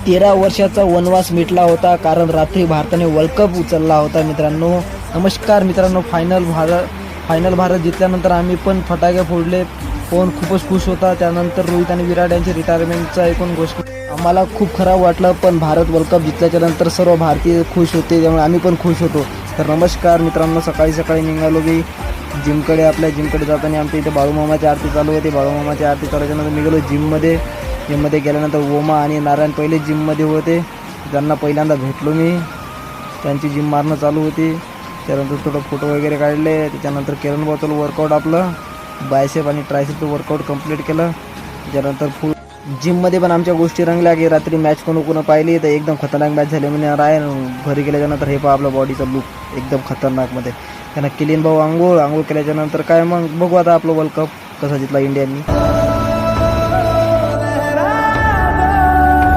13 वर्षाचा वनवास मिटला होता, कारण रात्री भारताने वर्ल्ड कप उचलला होता. मित्रांनो नमस्कार मित्रांनो, फायनल भारत जिंकल्यानंतर आम्ही पण फटाके फोडले. फोन खूपच खुश होता. त्यानंतर रोहित आणि विराट यांची रिटायरमेंटचा ऐकून गोष्ट आम्हाला खूप खराब वाटलं, पण भारत वर्ल्ड कप जिंकल्याच्या नंतर सर्व भारतीय खुश होते, त्यामुळे आम्ही पण खुश होतो. तर नमस्कार मित्रांनो, सकाळी निघालो की आपल्या जिमकडे जाताना आमच्या इथे बाळूमामाची आरती चालू होती. बाळूमामाची आरती चालल्यानंतर मी गेलो जिममध्ये गेल्यानंतर ओमा आणि नारायण पहिले जिममध्ये होते. त्यांना पहिल्यांदा भेटलो मी. त्यांची जिम मारणं चालू होती. त्यानंतर थोडं फोटो वगैरे काढले. त्याच्यानंतर किरण बॉटल वर्कआउट आपलं बायसेप आणि ट्रायसेपचं वर्कआउट कंप्लीट केलं. त्याच्यानंतर जिममध्ये पण आमच्या गोष्टी रंगल्या की रात्री मॅच कोण पाहिली तर एकदम खतरनाक मॅच झाली. म्हणजे रायन घरी गेल्याच्यानंतर हे पहा आपलं बॉडीचा लुक एकदम खतरनाकमध्ये. त्यांना किलीन भाऊ आंघोळ केल्याच्यानंतर काय मग बघू आता आपलं वर्ल्ड कप कसा जिंकला इंडियानी.